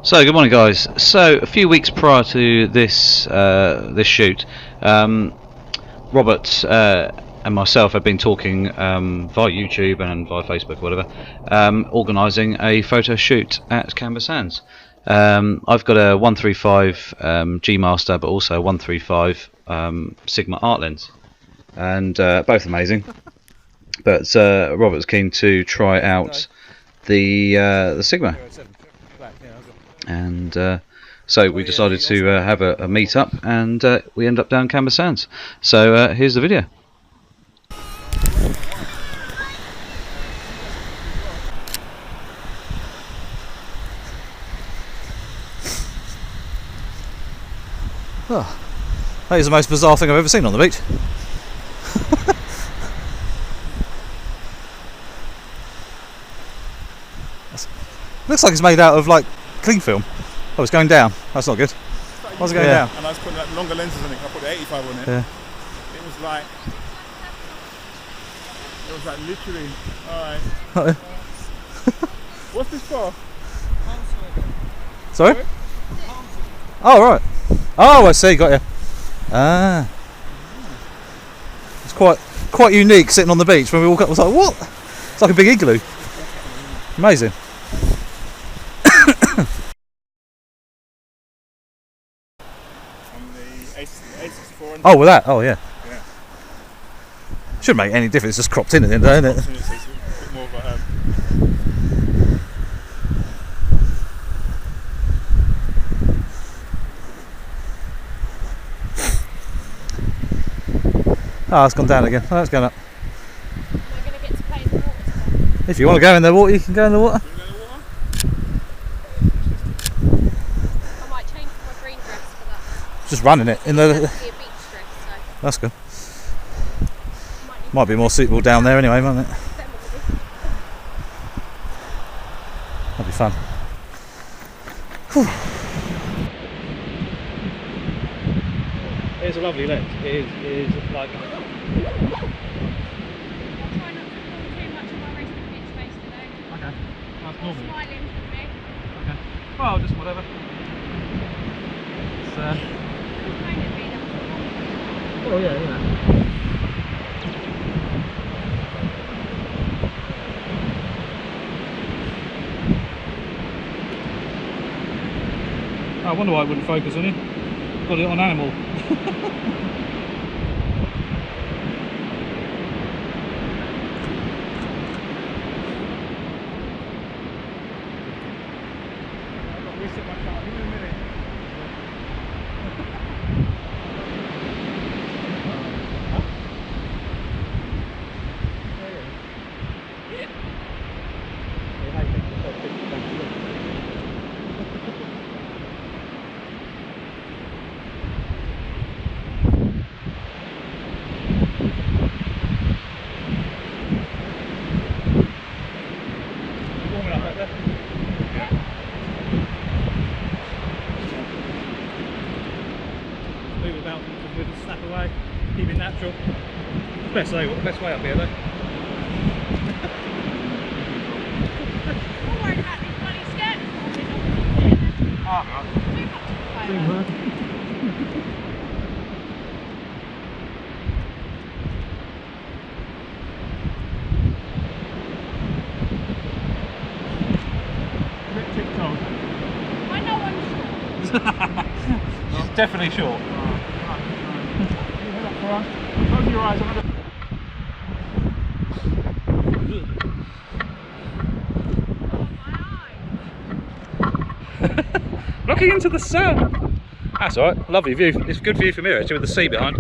So good morning, guys. So a few weeks prior to this shoot, Robert and myself have been talking via YouTube and via Facebook, or whatever, organising a photo shoot at Canberra Sands. I've got a 135 Gmaster, but also a 135 Sigma art lens, and both amazing. But Robert's keen to try out the Sigma. And so we decided to have a meet up, and we end up down Canberra Sands. So here's the video. Oh, that is the most bizarre thing I've ever seen on the beach. Looks like it's made out of like cling film. Oh, it's going down. That's not good. Why's it going down? And I was putting like longer lenses on it. I put the 85 on it. Yeah. It was like literally. Alright. What's this for? Sorry? Oh, right. Oh, I see. Got you. Ah. It's quite unique sitting on the beach when we walk up. I was like, what? It's like a big igloo. Amazing. Oh, with that? Oh, yeah. Shouldn't make any difference, it's just cropped in at the end, isn't it? It's a bit more of a, Oh, it's gone down again. Oh, it's going up. Am I going to get to play in the water today? If you want to go in the water, you can go in the water. I might change my green dress for that. Just running it in the. It's a beach dress, so That's good. Might be more suitable down there anyway, mightn't it? That'd be fun. Whew. It's a lovely lens. It is like. I'll try not to pull too much of my wrist and bitch face today. Okay. That's normal. Smiling with me. Okay. Well, just whatever. It's, Kind of be that. oh yeah, you know. I wonder why it wouldn't focus on you. Got it on animal. Move about with a snap away, keep it natural. Best way up here though. I'm worried about these bloody skirts. Too much of a favour. I know I'm short. It's definitely short. Close your eyes. Looking into the sun. That's alright, lovely view. It's a good view from here actually with the sea behind.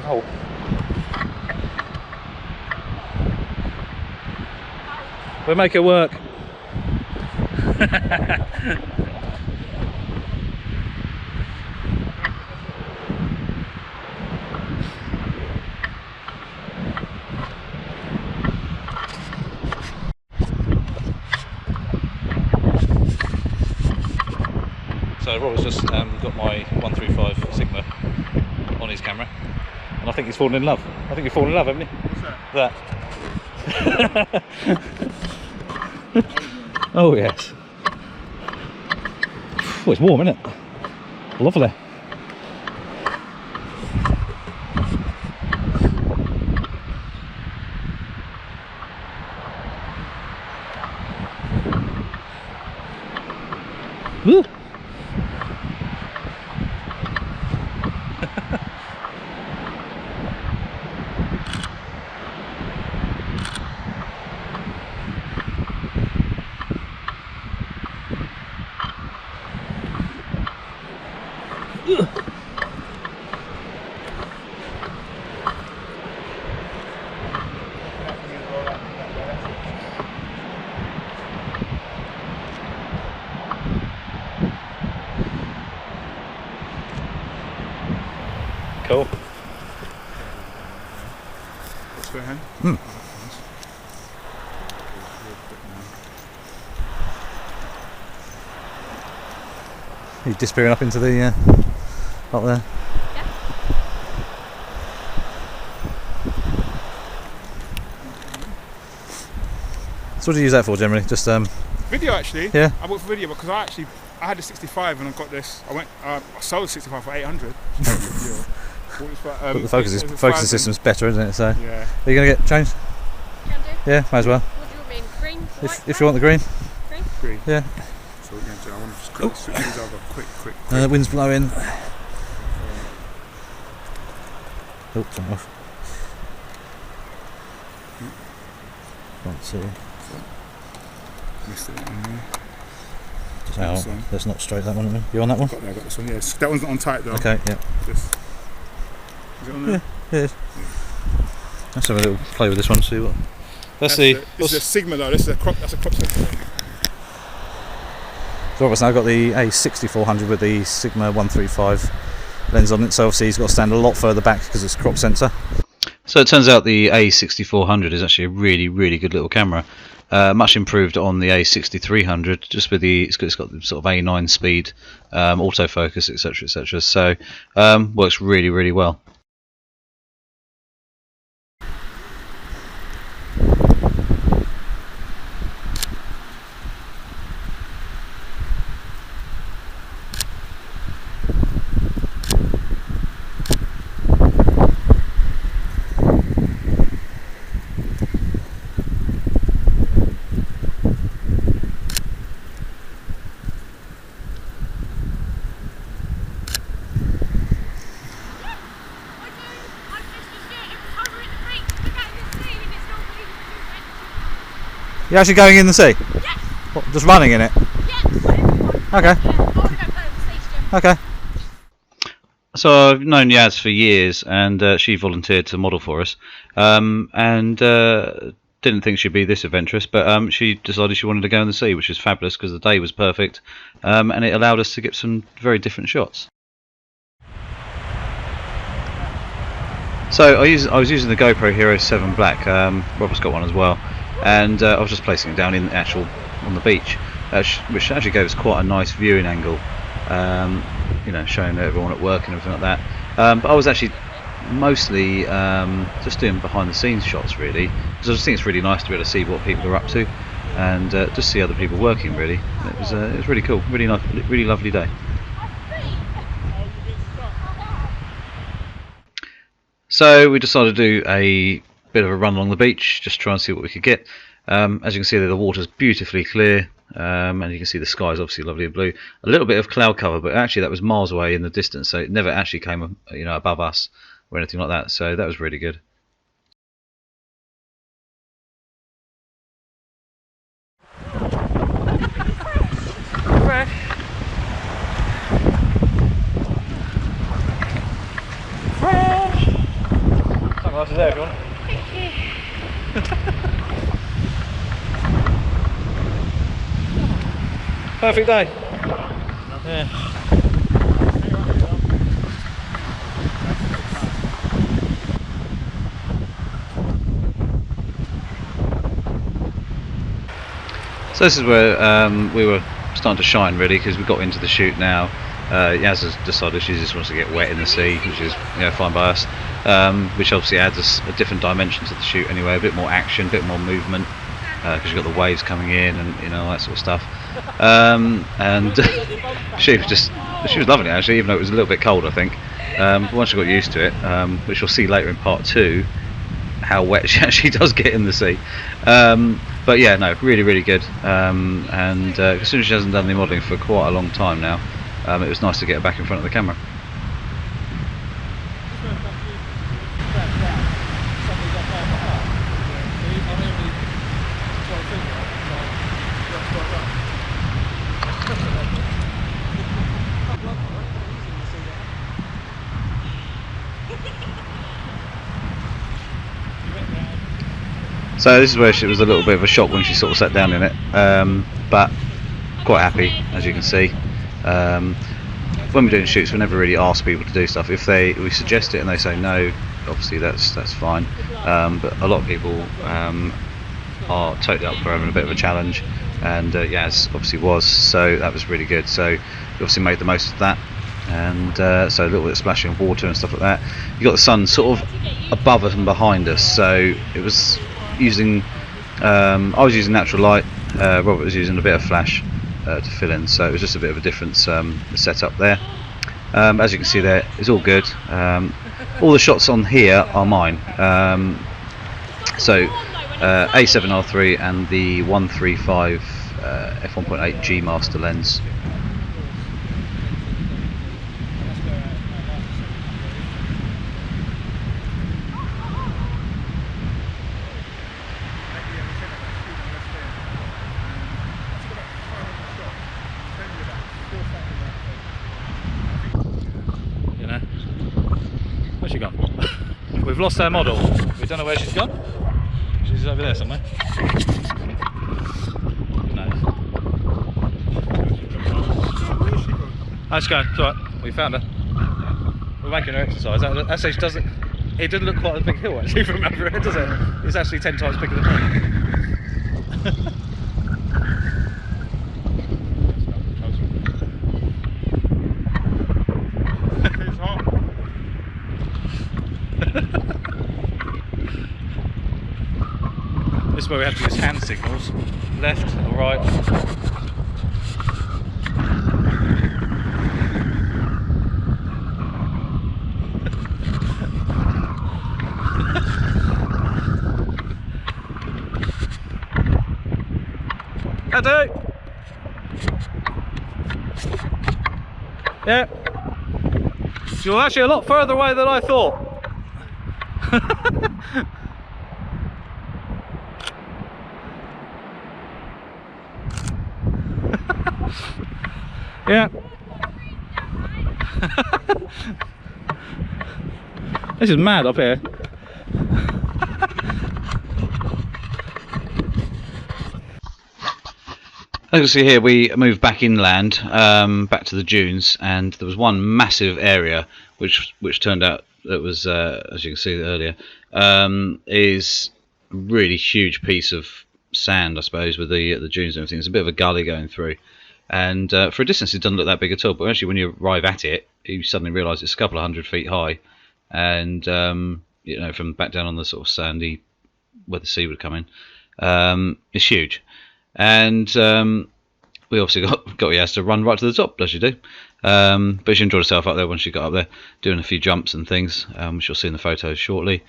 Oh. We'll make it work. So Robert's just got my 135 Sigma on his camera, and I think he's fallen in love. I think you've fallen in love, haven't you? What's that? That. Oh yes. Oh, it's warm, isn't it? Lovely. Woo. Cool. Square hand. He's disappearing up into the up there. So what do you use that for generally? Just Video actually. Yeah. I bought for video because I had a 65 and I got this. I sold a 65 for 800. but the focusing system's better, isn't it? So Yeah. are you gonna get changed? Can do. Yeah, might as well. What do you mean? Green? White? If you want the green. Green. Yeah. So yeah, I want to just quick switch these over. Quick. The wind's blowing. Oh, turn off. Can't see. Missed it in there. Just hang This on. one. Let's not straight that one. You on that one? I got this one. Yeah, that one's not on tight though. Okay. Yeah. This. Is it on there? Yeah. Let's have a little play with this one. See what. Let's That's see. This is a Sigma though. This is a crop. That's a crop sensor. So Robert's now got the A6400 with the Sigma 135 lens on it, so obviously he's got to stand a lot further back because it's crop sensor. So it turns out the A6400 is actually a really, really good little camera. Much improved on the A6300, just with it's got the sort of A9 speed, autofocus, etc., etc. So works really, really well. You're actually going in the sea? Yes! What, just running in it? Yes! Okay. Okay. So I've known Yaz for years, and she volunteered to model for us, and didn't think she'd be this adventurous, but she decided she wanted to go in the sea, which is fabulous because the day was perfect, and it allowed us to get some very different shots. So I was using the GoPro Hero 7 Black. Robert's got one as well, and I was just placing it down on the beach, which actually gave us quite a nice viewing angle. You know, showing everyone at work and everything like that. But I was actually mostly just doing behind the scenes shots really, because I just think it's really nice to be able to see what people are up to and just see other people working really. It was really cool, really nice, really lovely day. So we decided to do a bit of a run along the beach, just try and see what we could get. As you can see there, the water's beautifully clear, and you can see the sky is obviously lovely and blue. A little bit of cloud cover, but actually that was miles away in the distance, so it never actually came, you know, above us or anything like that. So that was really good. Fresh. Fresh. Sunglasses there if you want. Thank you. Perfect day. Yeah. So this is where we were starting to shine really, because we've got into the shoot now. Yaz has decided she just wants to get wet in the sea, which is fine by us. Which obviously adds a different dimension to the shoot anyway, a bit more action, a bit more movement, because you've got the waves coming in and all that sort of stuff. And she was loving it actually, even though it was a little bit cold I think. But once she got used to it, which you'll see later in part 2, how wet she actually does get in the sea. But yeah, no, really good. And as soon as she hasn't done the modelling for quite a long time now, it was nice to get her back in front of the camera. So this is where she was a little bit of a shock when she sort of sat down in it, but quite happy, as you can see. When we're doing shoots, we never really ask people to do stuff. If we suggest it and they say no, obviously that's fine. But a lot of people are totally up for having a bit of a challenge, and Yaz obviously was, so that was really good. So we obviously made the most of that, and so a little bit of splashing of water and stuff like that. You got the sun sort of above us and behind us, so it was using I was using natural light, Robert was using a bit of flash to fill in, so it was just a bit of a different setup there. As you can see there, it's all good. All the shots on here are mine, so A7R3 and the 135 f1.8 Gmaster lens. Where's she gone? We've lost our model. We don't know where she's gone. She's over there somewhere. Who knows? How's she going? It's alright. We found her. We're making her exercise. Actually, she doesn't. It didn't look quite a big hill actually from over here, does it? It's actually 10 times bigger than her. This is where we have to use hand signals, left or right. Hello. Yeah. You're actually a lot further away than I thought. Yeah. This is mad up here. As you can see here, we moved back inland, back to the dunes, and there was one massive area which turned out that was, as you can see earlier, is a really huge piece of sand, I suppose, with the dunes and everything. It's a bit of a gully going through, and for a distance it doesn't look that big at all, but actually when you arrive at it, you suddenly realise it's a couple of 100 feet high, and you know, from back down on the sort of sandy where the sea would come in, it's huge. And we obviously got Yaz to run right to the top, as you do. But she enjoyed herself up there when she got up there, doing a few jumps and things, which you'll see in the photos shortly.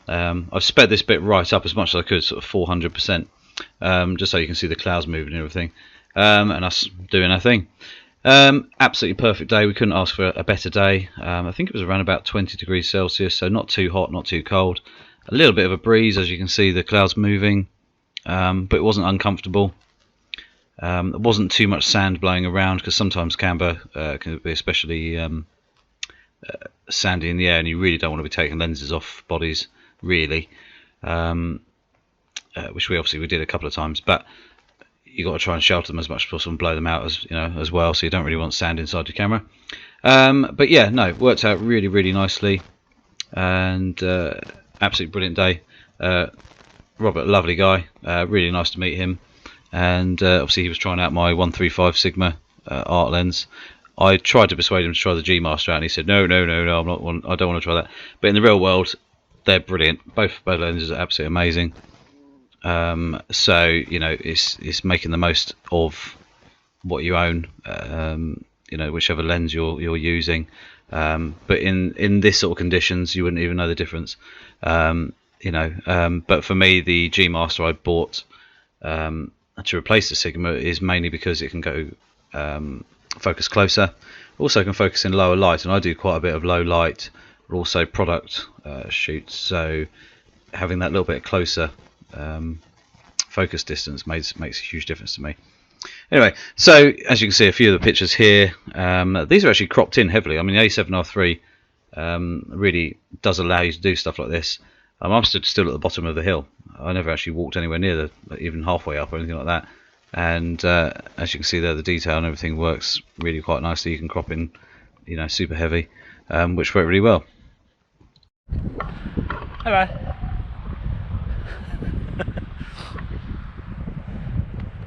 I've sped this bit right up as much as I could, sort of 400%, just so you can see the clouds moving and everything, and us doing our thing. Absolutely perfect day. We couldn't ask for a better day. I think it was around about 20 degrees Celsius, so not too hot, not too cold. A little bit of a breeze, as you can see the clouds moving. But it wasn't uncomfortable. There wasn't too much sand blowing around, because sometimes Canberra can be especially sandy in the air, and you really don't want to be taking lenses off bodies, really. Which we did a couple of times, but you got to try and shelter them as much as possible and blow them out as well. So you don't really want sand inside your camera. But yeah, no, it worked out really nicely, and absolutely brilliant day. Robert, lovely guy, really nice to meet him. and obviously he was trying out my 135 Sigma art lens. I tried to persuade him to try the Gmaster out, and he said, no, I don't want to try that. But in the real world, they're brilliant. Both lenses are absolutely amazing. So you know, it's making the most of what you own. You know, whichever lens you're using. But in this sort of conditions, you wouldn't even know the difference. You know, but for me, the Gmaster I bought to replace the Sigma is mainly because it can go focus closer, also can focus in lower light, and I do quite a bit of low light, but also product shoots. So having that little bit closer focus distance makes a huge difference to me. Anyway, so as you can see, a few of the pictures here, these are actually cropped in heavily. I mean, the A7R3 really does allow you to do stuff like this. I'm stood still at the bottom of the hill. I never actually walked anywhere near even halfway up or anything like that. And as you can see there, the detail and everything works really quite nicely. You can crop in, you know, super heavy, which worked really well. Hello.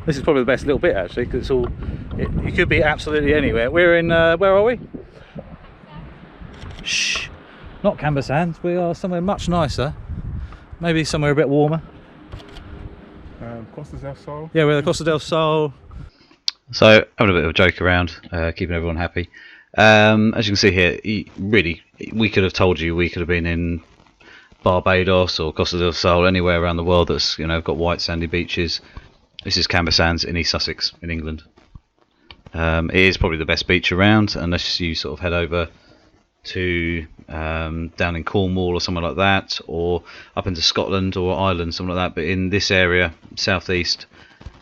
This is probably the best little bit actually, because you could be absolutely anywhere. We're in where are we? Shh, not Camber Sands. We are somewhere much nicer. Maybe somewhere a bit warmer. Costa del Sol. Yeah, we're at the Costa del Sol. So having a bit of a joke around, keeping everyone happy. As you can see here, we could have told you we could have been in Barbados or Costa del Sol, anywhere around the world that's, you know, got white sandy beaches. This is Camber Sands in East Sussex in England. It is probably the best beach around, unless you sort of head over to down in Cornwall or somewhere like that, or up into Scotland or Ireland, something like that. But in this area, southeast,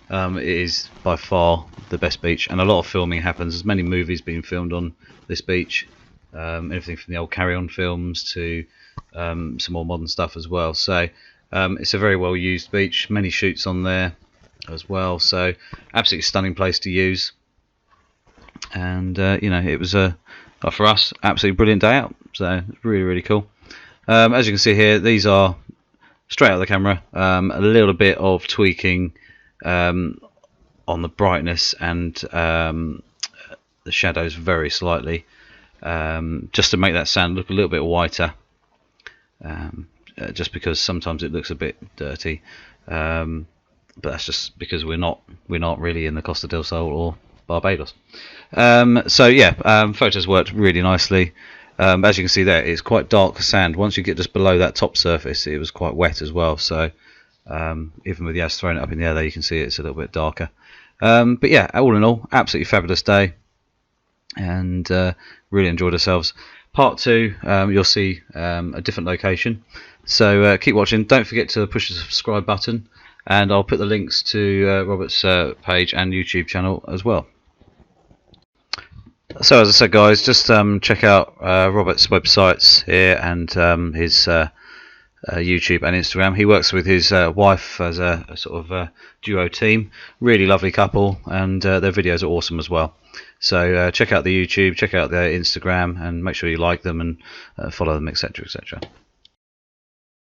it is by far the best beach, and a lot of filming happens. There's many movies being filmed on this beach, everything from the old Carry On films to some more modern stuff as well. So it's a very well used beach, many shoots on there as well, so absolutely stunning place to use. And you know, it was for us, absolutely brilliant day out. So really cool. As you can see here, these are straight out of the camera. A little bit of tweaking on the brightness and the shadows very slightly, just to make that sand look a little bit whiter. Just because sometimes it looks a bit dirty, but that's just because we're not really in the Costa del Sol or Barbados. So yeah, photos worked really nicely. As you can see there, it's quite dark sand. Once you get just below that top surface, it was quite wet as well. So even with Yaz throwing it up in the air there, you can see it's a little bit darker. But yeah, all in all, absolutely fabulous day, and really enjoyed ourselves. Part 2, you'll see a different location. So keep watching. Don't forget to push the subscribe button, and I'll put the links to Robert's page and YouTube channel as well. So as I said, guys, just check out Robert's websites here and his YouTube and Instagram. He works with his wife as a sort of duo team. Really lovely couple, and their videos are awesome as well. So check out the YouTube, check out their Instagram, and make sure you like them and follow them, etc., etc.